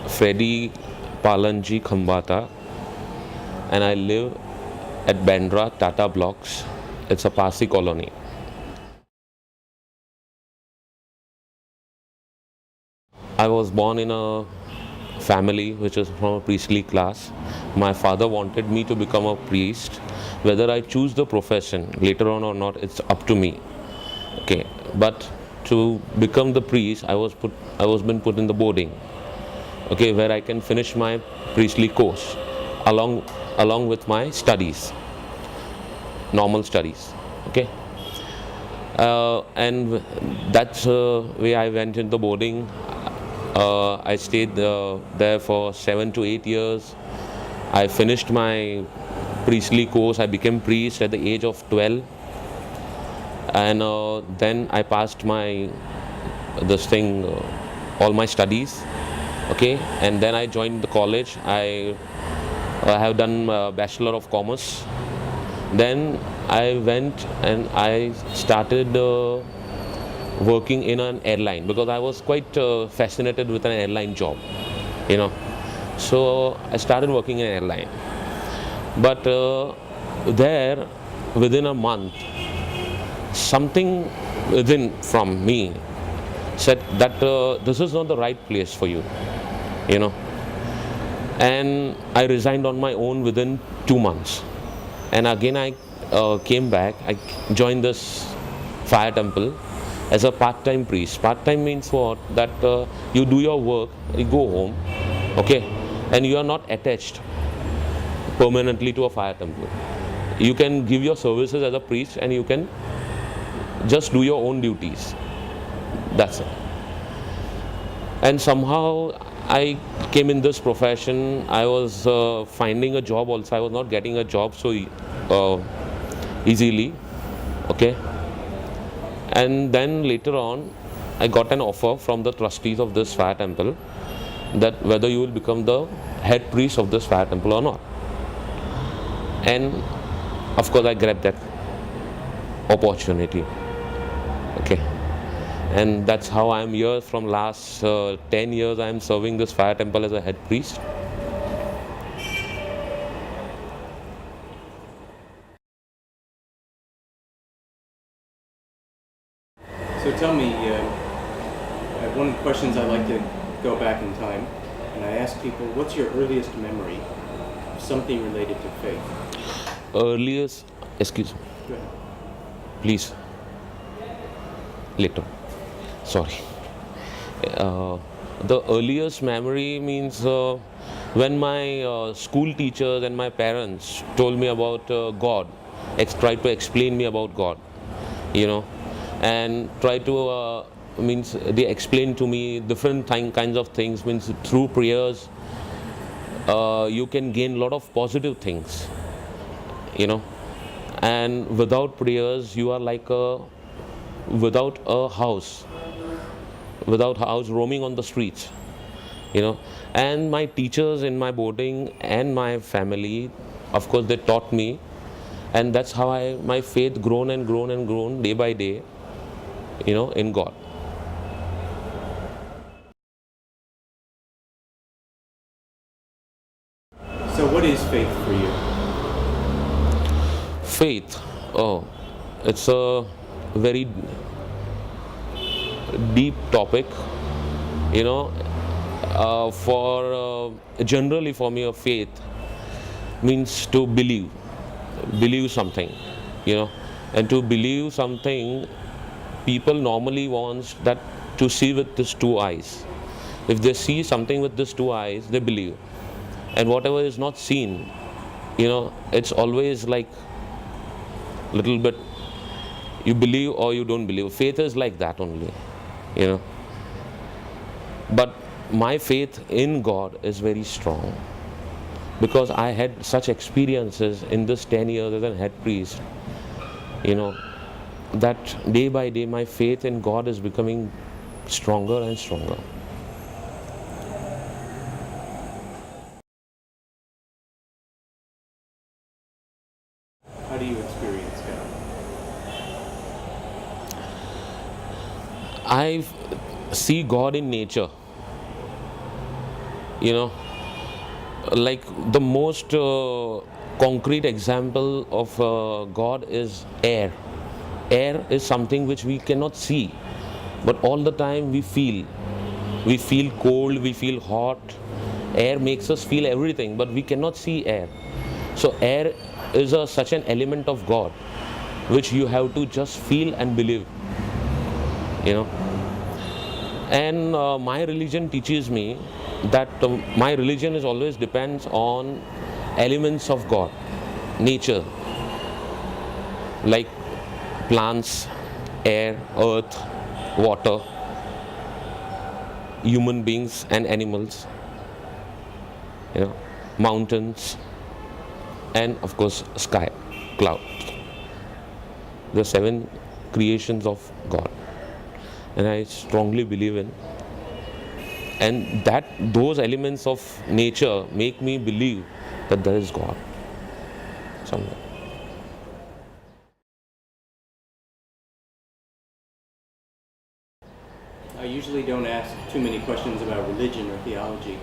Freddy Palanji Khambata, and I live at Bandra Tata Blocks. It's a Parsi colony. I was born in a family which is from a priestly class. My father wanted me to become a priest. Whether I choose the profession later on or not, it's up to me. Okay, but to become the priest, I was been put in the boarding. Okay, where I can finish my priestly course along with my studies, normal studies. Okay, and that's way I went into the boarding. I stayed there for 7 to 8 years. I finished my priestly course. I became priest at the age of 12, and then I passed my this thing, all my studies. Okay, and then I joined the college. I have done Bachelor of Commerce. Then I went and I started working in an airline because I was quite fascinated with an airline job, you know. So I started working in an airline. But there, within a month, something within from me said that this is not the right place for you, you know. And I resigned on my own within 2 months. And again I came back. I joined this fire temple as a part-time priest. Part-time means what? That you do your work, you go home, okay, and you are not attached permanently to a fire temple. You can give your services as a priest and you can just do your own duties. That's it. And somehow I came in this profession. I was finding a job also. I was not getting a job so easily. Okay. And then later on, I got an offer from the trustees of this fire temple that whether you will become the head priest of this fire temple or not. And of course, I grabbed that opportunity. Okay. And that's how I am here. From last 10 years, I am serving this fire temple as a head priest. So tell me, one of the questions I like to go back in time, and I ask people, what's your earliest memory of something related to faith? Earliest, excuse me, Go ahead. please, later, sorry. The earliest memory means when my school teachers and my parents told me about God, tried to explain me about God, you know, and try to means they explain to me different kinds of things. Means through prayers you can gain a lot of positive things, you know, and without prayers you are like without a house, roaming on the streets, you know. And my teachers in my boarding and my family, of course, they taught me, and that's how my faith grown and grown and grown day by day, you know, in God. So what is faith for you? Faith, oh, it's a very deep topic, you know. Generally for me, a faith means to believe something, you know. And to believe something, people normally wants that to see with these two eyes. If they see something with these two eyes, they believe. And whatever is not seen, you know, it's always like little bit you believe or you don't believe. Faith is like that only, you know. But my faith in God is very strong because I had such experiences in this 10 years as a head priest, you know, that day by day my faith in God is becoming stronger and stronger. How do you experience God? I see God in nature. You know, like the most concrete example of God is air. Air is something which we cannot see, but all the time we feel. We feel cold, we feel hot. Air makes us feel everything, but we cannot see air. So air is such an element of God, which you have to just feel and believe. You know, and my religion teaches me that my religion is always depends on elements of God, nature, like plants, air, earth, water, human beings and animals, you know, mountains, and of course sky, cloud. The 7 creations of God, and I strongly believe in, and that those elements of nature make me believe that there is God somewhere. I usually don't ask too many questions about religion or theology,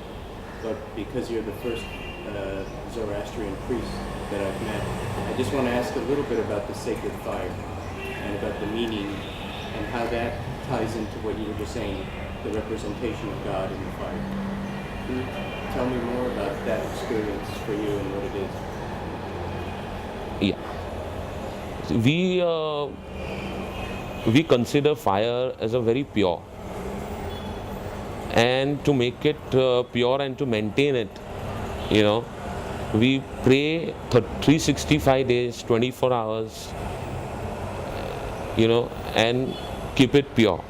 but because you're the first Zoroastrian priest that I've met, I just want to ask a little bit about the sacred fire and about the meaning and how that ties into what you were just saying, the representation of God in the fire. Can you tell me more about that experience for you and what it is? Yeah. We consider fire as a very pure, and to make it pure and to maintain it, you know, we pray 365 days, 24 hours, you know, and keep it pure.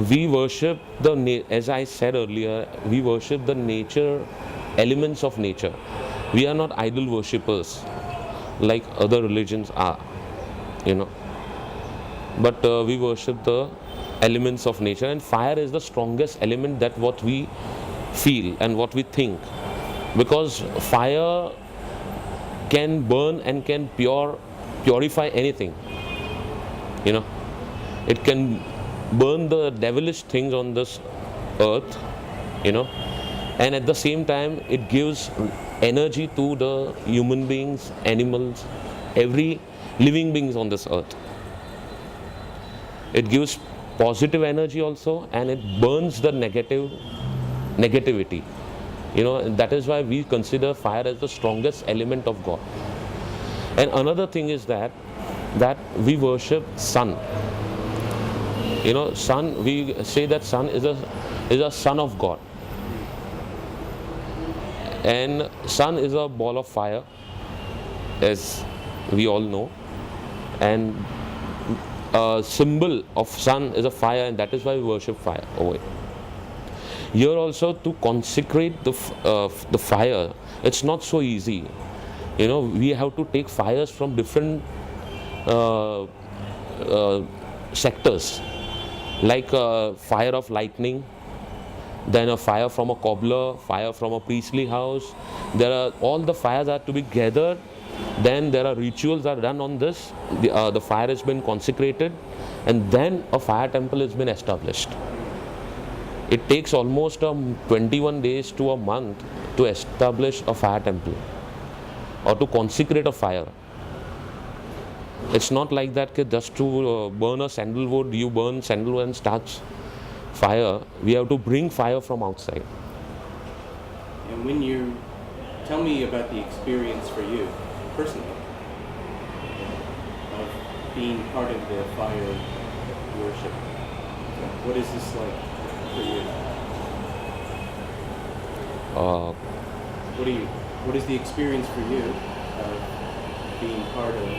We worship as I said earlier, we worship the nature, elements of nature. We are not idol worshippers like other religions are, you know, but we worship the elements of nature, and fire is the strongest element that what we feel and what we think, because fire can burn and can purify anything, you know. It can burn the devilish things on this earth, you know, and at the same time it gives energy to the human beings, animals, every living beings on this earth. It gives positive energy also, and it burns the negativity, you know, and that is why we consider fire as the strongest element of God. And another thing is that we worship sun. You know, sun, we say that sun is a son of God, and sun is a ball of fire, as we all know, and a symbol of sun is a fire, and that is why we worship fire over it. Here also, to consecrate the fire, it's not so easy. You know, we have to take fires from different sectors, like fire of lightning, then a fire from a cobbler, fire from a priestly house. There are all the fires are to be gathered. Then there are rituals are done on this. The fire has been consecrated, and then a fire temple has been established. It takes almost 21 days to a month to establish a fire temple or to consecrate a fire. It's not like that just to burn a sandalwood, you burn sandalwood and starts fire. We have to bring fire from outside. And when you tell me about the experience for you personally of being part of the fire worship, what is this like for you? What is the experience for you of being part of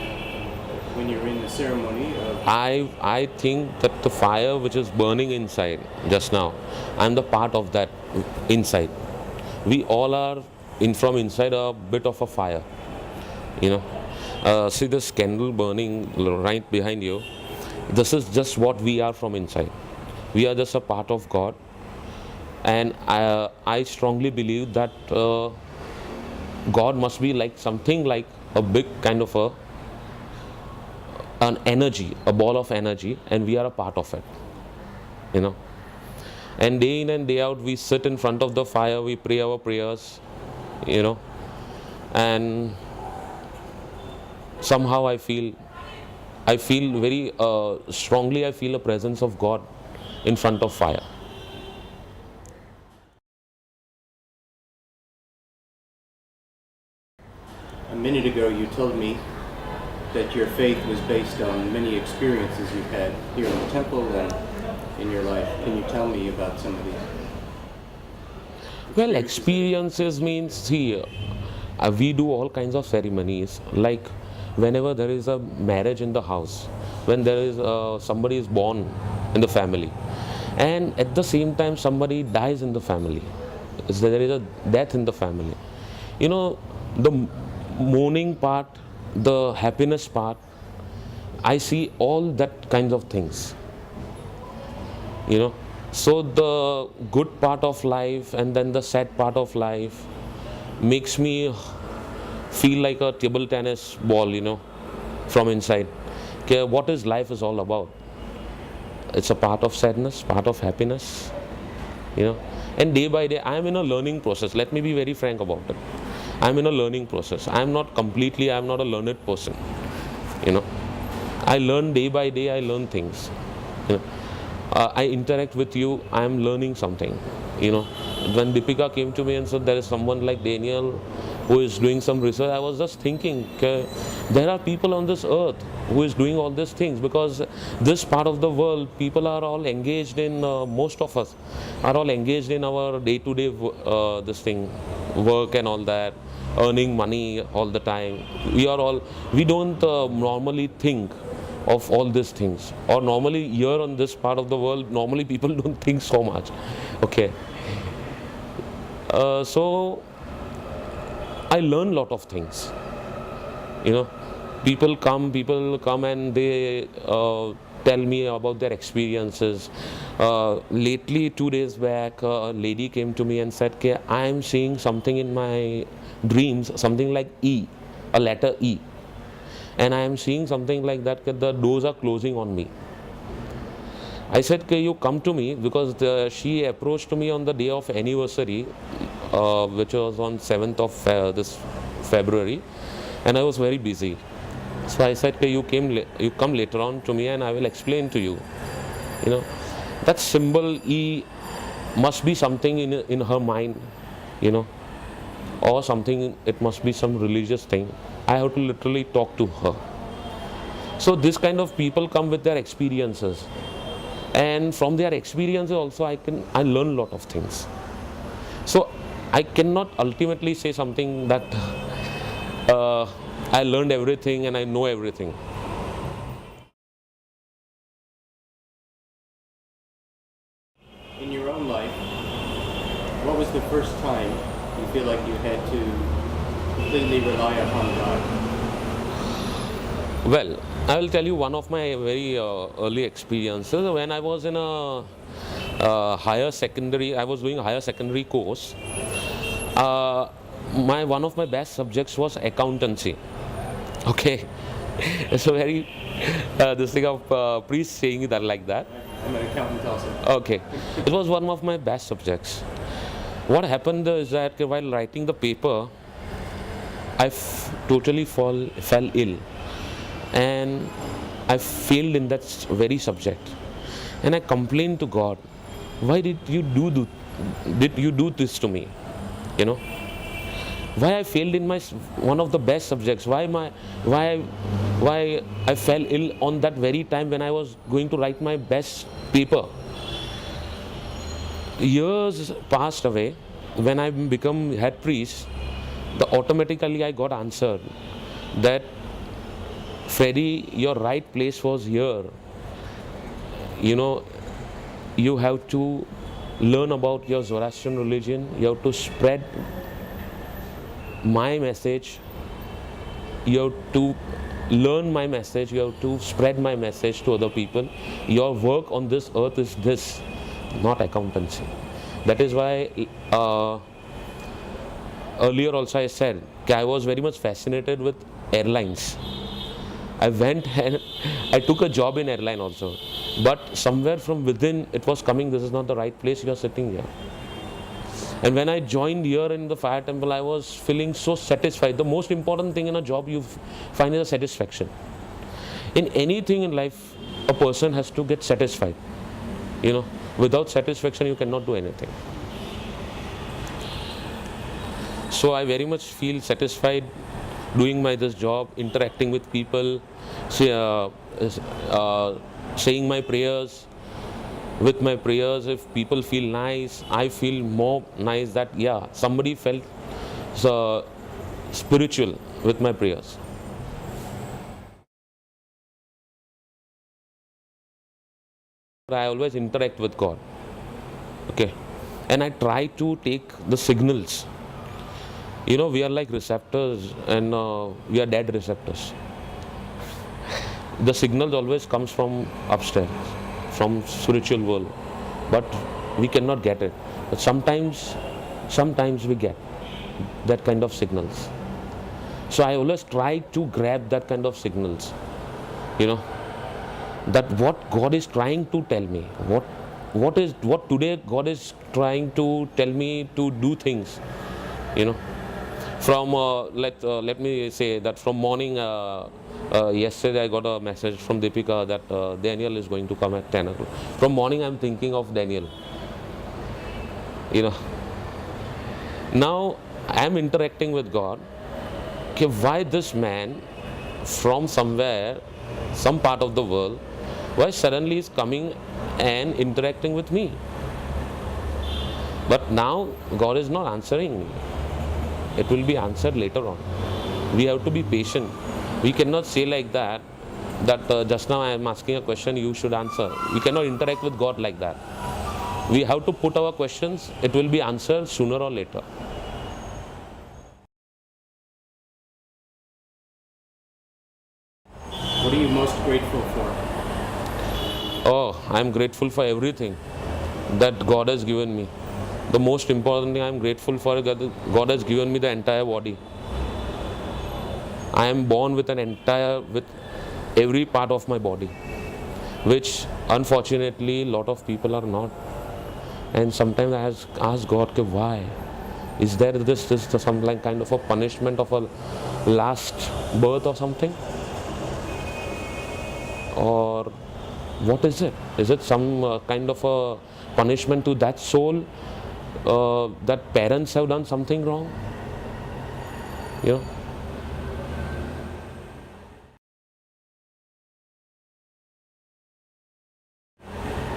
when you're in the ceremony of? I think that the fire which is burning inside just now, I'm the part of that inside. We all are from inside a bit of a fire, you know. See this candle burning right behind you. This is just what we are from inside. We are just a part of God, and I strongly believe that God must be like something like a big kind of an energy, a ball of energy, and we are a part of it, you know. And day in and day out, we sit in front of the fire, we pray our prayers, and somehow I feel very strongly, I feel a presence of God in front of fire. A minute ago, you told me that your faith was based on many experiences you've had here in the temple and in your life. Can you tell me about some of these? Well, experiences means, see, we do all kinds of ceremonies, like whenever there is a marriage in the house, when there is somebody is born in the family, and at the same time somebody dies in the family. So there is a death in the family. The mourning part, the happiness part, I see all that kinds of things. So the good part of life and then the sad part of life makes me feel like a table tennis ball, from inside. Okay, what is life is all about? It's a part of sadness, part of happiness, and day by day I am in a learning process. Let me be very frank about it. I'm in a learning process. I'm not a learned person. I learn day by day, I learn things. I interact with you, I am learning something. When Deepika came to me and said there is someone like Daniel who is doing some research, I was just thinking, there are people on this earth who is doing all these things, because this part of the world, people are all engaged in, most of us are all engaged in our day-to-day work and all that, earning money all the time. We don't normally think of all these things, or normally here on this part of the world, normally people don't think so much. Okay, so I learn a lot of things. People come and they tell me about their experiences. Lately, 2 days back, a lady came to me and said, I am seeing something in my dreams, something like E, a letter E. And I am seeing something like that, the doors are closing on me. I said, you come to me, because she approached me on the day of anniversary, which was on 7th of this February, and I was very busy. So I said, you come later on to me and I will explain to you. That symbol E must be something in her mind, or something, it must be some religious thing. I have to literally talk to her. So this kind of people come with their experiences, and from their experiences also I learn a lot of things. So I cannot ultimately say something that I learned everything and I know everything. In your own life, what was the first time you feel like you had to completely rely upon God? Well, I will tell you one of my very early experiences. When I was in a higher secondary, I was doing a higher secondary course. One of my best subjects was accountancy. Okay, it's a very this thing of priest saying that like that. I'm an accountant also. Okay, it was one of my best subjects. What happened is that while writing the paper, I totally fell ill, and I failed in that very subject. And I complained to God, why did you do this to me? Why I failed in my one of the best subjects? Why I fell ill on that very time when I was going to write my best paper? Years passed away. When I become head priest, automatically I got answered that, Freddy, your right place was here. You have to learn about your Zoroastrian religion. You have to spread my message. You have to learn my message. You have to spread my message to other people. Your work on this earth is this, not accountancy. That is why earlier also I said I was very much fascinated with airlines. I went and I took a job in airline also. But somewhere from within it was coming, this is not the right place, you are sitting here. And when I joined here in the fire temple, I was feeling so satisfied. The most important thing in a job you find is a satisfaction. In anything in life, a person has to get satisfied. Without satisfaction, you cannot do anything. So I very much feel satisfied doing this job, interacting with people, saying my prayers. With my prayers, if people feel nice, I feel more nice that somebody felt spiritual with my prayers. I always interact with God, okay, and I try to take the signals. We are like receptors, and we are dead receptors. The signal always comes from upstairs, from spiritual world, but we cannot get it. But sometimes we get that kind of signals. So I always try to grab that kind of signals, that what God is trying to tell me, what today God is trying to tell me to do things, From let me say that from morning, yesterday I got a message from Deepika that Daniel is going to come at 10 o'clock. From morning I'm thinking of Daniel. Now I'm interacting with God. Okay, why this man from somewhere, some part of the world, why suddenly is coming and interacting with me? But now God is not answering me. It will be answered later on. We have to be patient. We cannot say like that just now I am asking a question, you should answer. We cannot interact with God like that. We have to put our questions. It will be answered sooner or later. What are you most grateful for? Oh, I am grateful for everything that God has given me. The most important thing I am grateful for is that God has given me the entire body. I am born with every part of my body, which unfortunately a lot of people are not. And sometimes I ask God, why? Is there this some like kind of a punishment of a last birth or something? Or what is it? Is it some kind of a punishment to that soul that parents have done something wrong?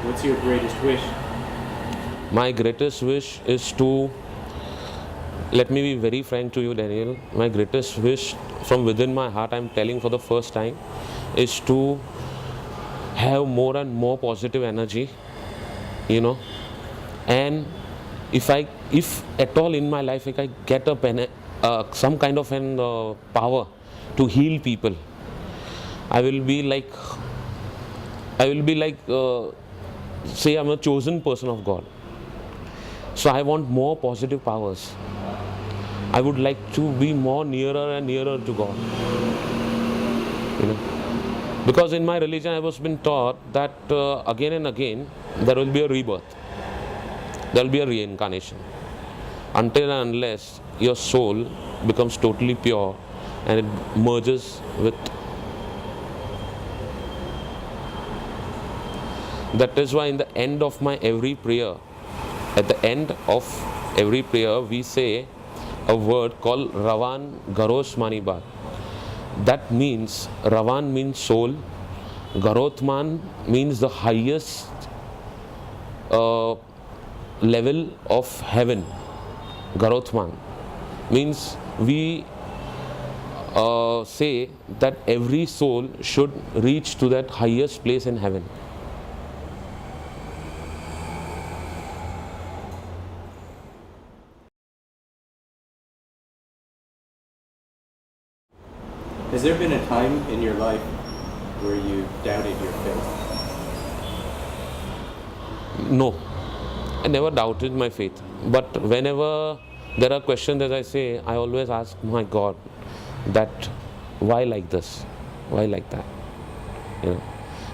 What's your greatest wish? My greatest wish is to, let me be very frank to you, Daniel, my greatest wish from within my heart, I'm telling for the first time, is to have more and more positive energy, and if at all in my life if I get some kind of an power to heal people, I will be like say I'm a chosen person of God. So I want more positive powers. I would like to be more nearer and nearer to God. Because in my religion I was been taught that again and again there will be a rebirth. There will be a reincarnation. Until and unless your soul becomes totally pure and it merges with. That is why in the end of my every prayer, at the end of every prayer, we say a word called Ravan Garosh Manibat. That means, Ravan means soul, Garotman means the highest level of heaven. Garotman means we say that every soul should reach to that highest place in heaven. Has there been a time in your life where you doubted your faith? No, I never doubted my faith. But whenever there are questions, as I say, I always ask my God that why like this? Why like that?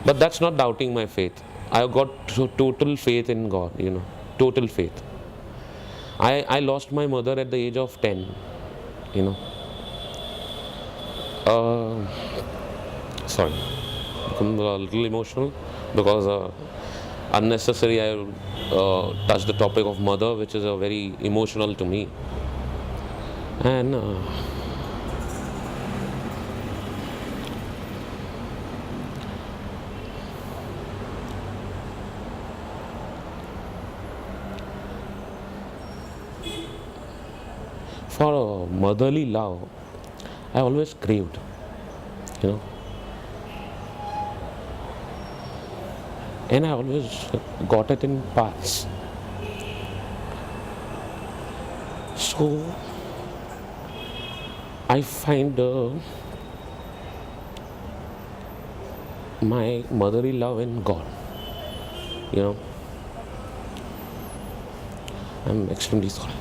But that's not doubting my faith. I've got total faith in God, total faith. I lost my mother at the age of 10, you know. Sorry, become a little emotional because unnecessary I touched the topic of mother, which is a very emotional to me. And for motherly love, I always craved, you know, and I always got it in parts. So I find my motherly love in God, you know. I'm extremely sorry.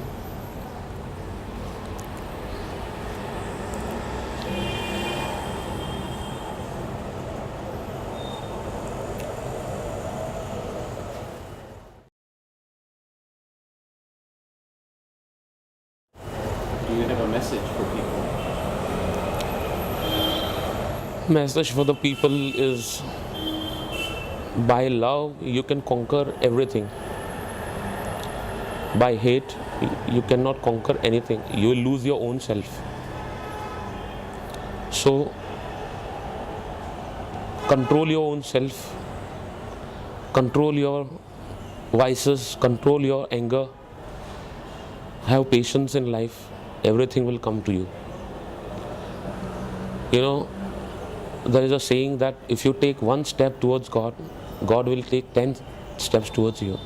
Do you have a message for people? Message for the people is, by love you can conquer everything. By hate you cannot conquer anything. You will lose your own self. So control your own self, control your vices, control your anger, have patience in life. Everything will come to you. You know, there is a saying that if you take one step towards God, God will take 10 steps towards you.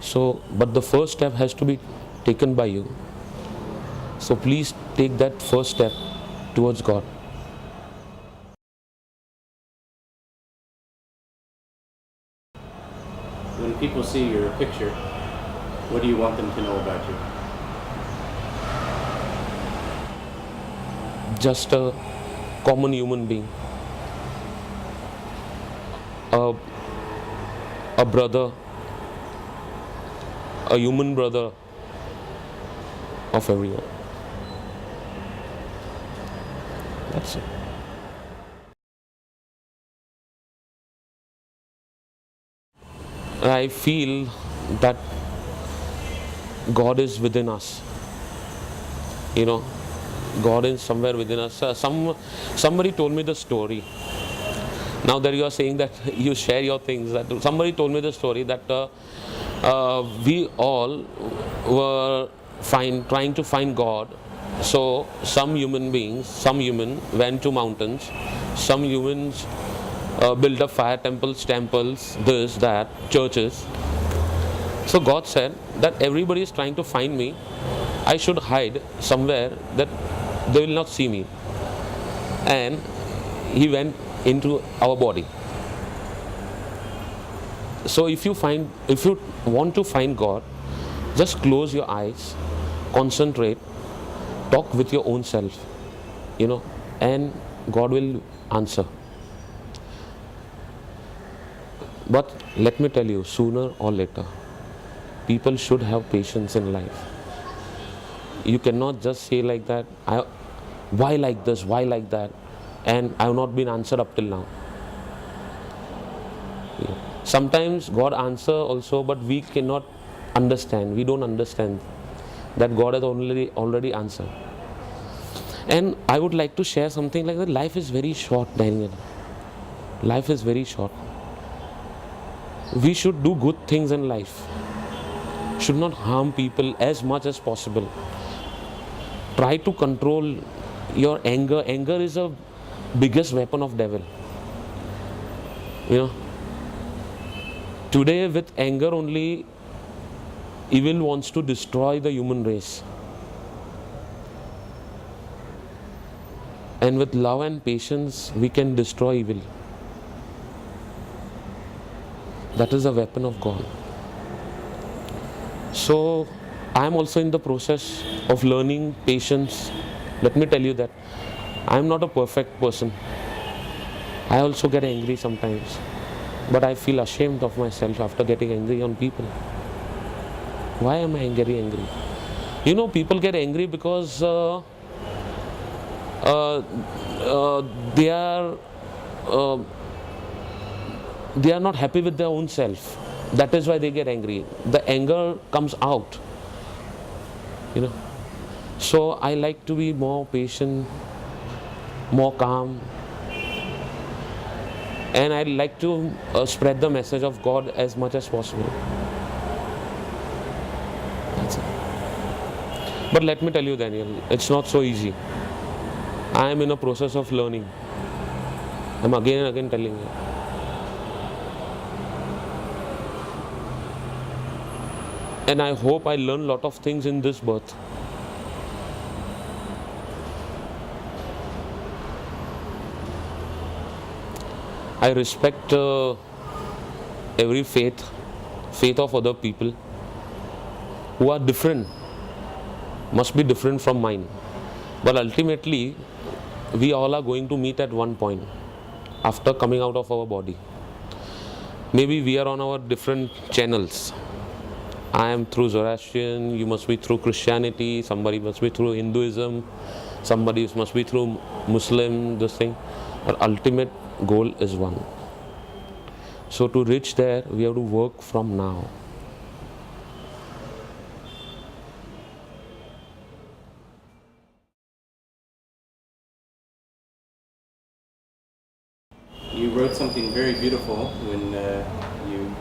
So, but the first step has to be taken by you. So please take that first step towards God. When people see your picture, what do you want them to know about you? Just a common human being, a brother, a human brother of everyone. That's it. I feel that God is within us. You know, God is somewhere within us. Somebody told me the story. Now that you are saying that you share your things, that somebody told me the story that we all were trying to find God. So some human went to mountains, some humans built up fire temples, this, that, churches. So God said that everybody is trying to find me. I should hide somewhere that they will not see me. And He went into our body. So if you want to find God, just close your eyes, concentrate, talk with your own self, and God will answer. But let me tell you, sooner or later, people should have patience in life. You cannot just say like that, why like this, why like that, and I have not been answered up till now. Sometimes God answer also, but we cannot understand. We don't understand that God has already answered. And I would like to share something like that. Life is very short, Daniel. Life is very short. We should do good things in life. Should not harm people as much as possible. Try to control your anger. Anger is the biggest weapon of devil. Today with anger only, evil wants to destroy the human race. And with love and patience, we can destroy evil. That is a weapon of God. So, I am also in the process of learning patience. Let me tell you that I am not a perfect person. I also get angry sometimes, but I feel ashamed of myself after getting angry on people. Why am I angry? You know, people get angry because they are not happy with their own self. That is why they get angry. The anger comes out, you know. So I like to be more patient, more calm, and I like to spread the message of God as much as possible. That's it. But let me tell you, Daniel, it's not so easy. I am in a process of learning. I'm again and again telling you. And I hope I learn a lot of things in this birth. I respect every faith of other people who are different, must be different from mine. But ultimately, we all are going to meet at one point after coming out of our body. Maybe we are on our different channels. I am through Zoroastrian, you must be through Christianity, somebody must be through Hinduism, somebody must be through Muslim, this thing. Our ultimate goal is one. So to reach there, we have to work from now. You wrote something very beautiful when you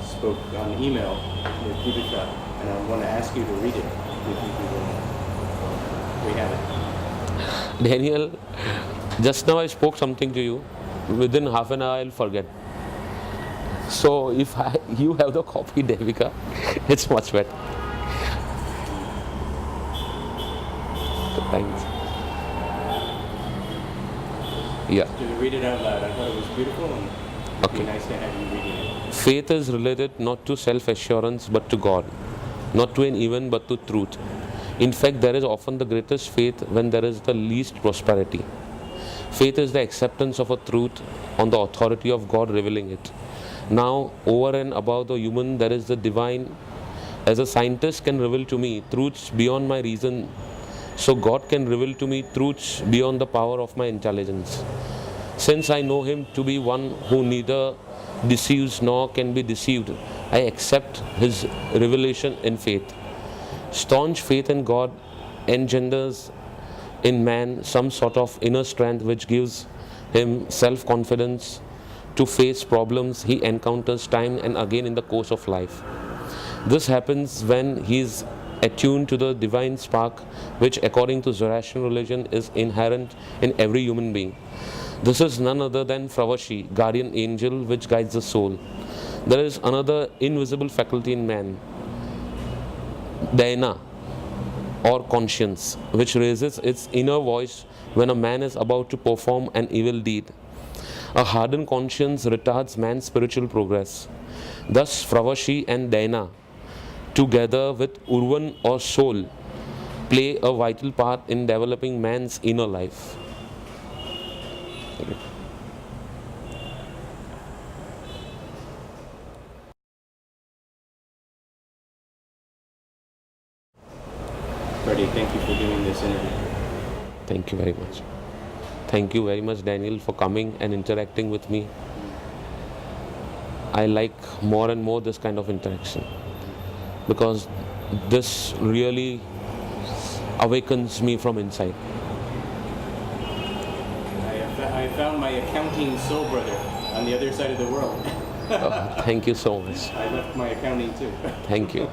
spoke on email with Deepika, and I want to ask you to read it if you could. We have it. Daniel, just now I spoke something to you. Within half an hour, I'll forget. So if you have the copy, Devika, it's much better. Thanks. Yeah. To read it out loud, I thought it was beautiful, and it'd Okay. be nice to have you reading it. Faith is related not to self-assurance but to God, not to an event but to truth. In fact, there is often the greatest faith when there is the least prosperity. Faith is the acceptance of a truth on the authority of God revealing it. Now, over and above the human, there is the divine. As a scientist can reveal to me truths beyond my reason, so God can reveal to me truths beyond the power of my intelligence. Since I know Him to be one who neither deceives nor can be deceived, I accept His revelation in faith. Staunch faith in God engenders in man some sort of inner strength which gives him self-confidence to face problems he encounters time and again in the course of life. This happens when he is attuned to the divine spark which, according to Zoroastrian religion, is inherent in every human being. This is none other than Fravashi, guardian angel which guides the soul. There is another invisible faculty in man, Dhyana, or conscience, which raises its inner voice when a man is about to perform an evil deed. A hardened conscience retards man's spiritual progress. Thus, Fravashi and Dhyana, together with Urvan or soul, play a vital part in developing man's inner life. Freddie, thank you for doing this interview. Thank you very much. Thank you very much, Daniel, for coming and interacting with me. I like more and more this kind of interaction because this really awakens me from inside. I found my accounting soul brother on the other side of the world. Thank you so much. I left my accounting too. Thank you.